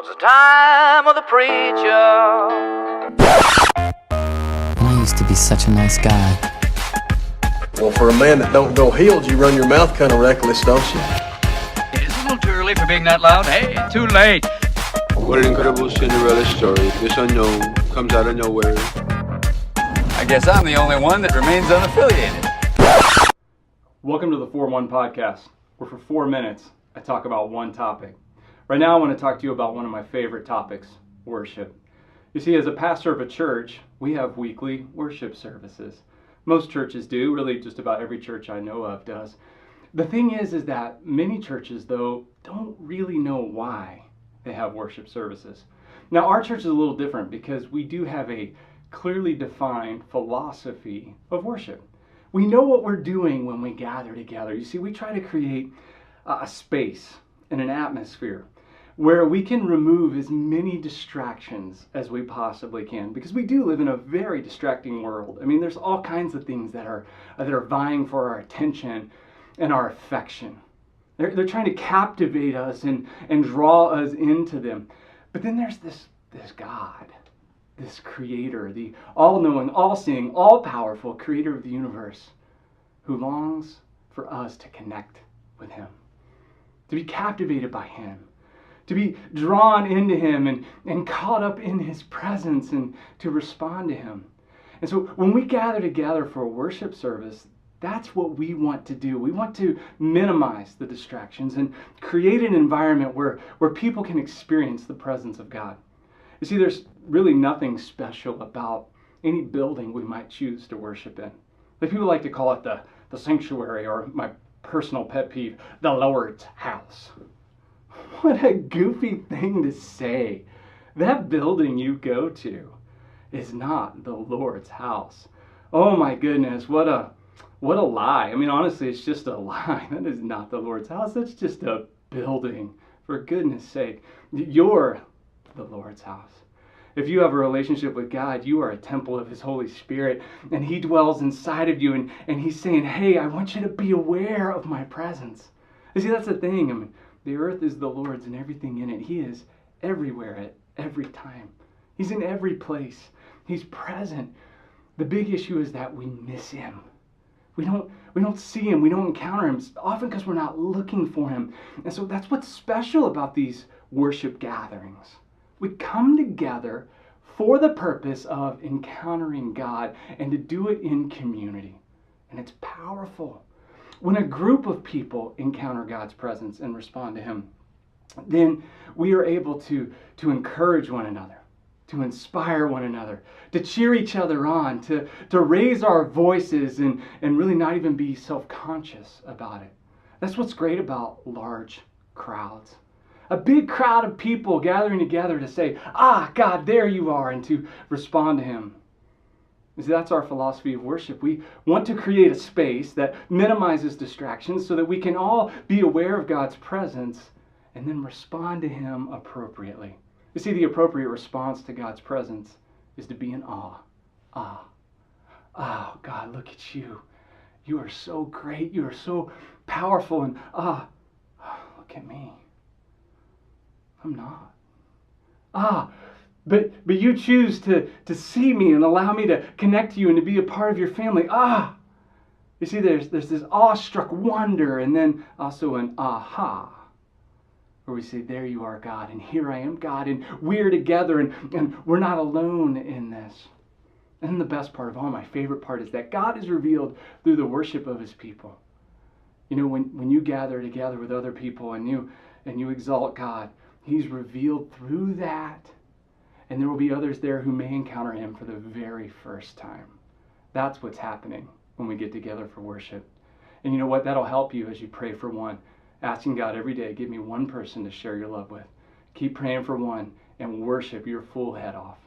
'twas the time of the preacher. I used to be such a nice guy. Well, for a man that don't go healed, you run your mouth kind of reckless, don't you? It is a little too early for being that loud. Hey, too late. What an incredible Cinderella story. This unknown comes out of nowhere. I guess I'm the only one that remains unaffiliated. Welcome to the 4-1 podcast, where for 4 minutes I talk about one topic. Right now I want to talk to you about one of my favorite topics, worship. You see, as a pastor of a church, we have weekly worship services. Most churches do, really just about every church I know of does. The thing is that many churches, though, don't really know why they have worship services. Now, our church is a little different because we do have a clearly defined philosophy of worship. We know what we're doing when we gather together. You see, we try to create a space and an atmosphere where we can remove as many distractions as we possibly can, because we do live in a very distracting world. I mean, there's all kinds of things that are vying for our attention and our affection. They're trying to captivate us and draw us into them. But then there's this God, this creator, the all-knowing, all-seeing, all-powerful creator of the universe, who longs for us to connect with him, to be captivated by him, to be drawn into him and caught up in his presence and to respond to him. And so when we gather together for a worship service, that's what we want to do. We want to minimize the distractions and create an environment where people can experience the presence of God. You see, there's really nothing special about any building we might choose to worship in. Like, people like to call it the sanctuary, or my personal pet peeve, the Lord's house. What a goofy thing to say. That building you go to is not the Lord's house. Oh my goodness, what a lie. I mean, honestly, it's just a lie. That is not the Lord's house. That's just a building. For goodness sake, you're the Lord's house. If you have a relationship with God, you are a temple of his Holy Spirit, and he dwells inside of you, and he's saying, hey, I want you to be aware of my presence. You see, that's the thing. I mean, the earth is the Lord's and everything in it. He is everywhere at every time. He's in every place. He's present. The big issue is that we miss him. We don't see him. We don't encounter him, often because we're not looking for him. And so that's what's special about these worship gatherings. We come together for the purpose of encountering God and to do it in community. And it's powerful. When a group of people encounter God's presence and respond to him, then we are able to encourage one another, to inspire one another, to cheer each other on, to raise our voices and really not even be self-conscious about it. That's what's great about large crowds. A big crowd of people gathering together to say, God, there you are, and to respond to him. You see, that's our philosophy of worship. We want to create a space that minimizes distractions so that we can all be aware of God's presence and then respond to him appropriately. You see, the appropriate response to God's presence is to be in awe. Oh, God, look at you. You are so great. You are so powerful. And look at me. I'm not. But you choose to see me and allow me to connect to you and to be a part of your family. You see, there's this awestruck wonder, and then also an aha, where we say, there you are, God, and here I am, God, and we're together, and we're not alone in this. And the best part of all, my favorite part, is that God is revealed through the worship of his people. You know, when you gather together with other people and you exalt God, he's revealed through that. And there will be others there who may encounter him for the very first time. That's what's happening when we get together for worship. And you know what? That'll help you as you pray for one. Asking God every day, give me one person to share your love with. Keep praying for one and worship your full head off.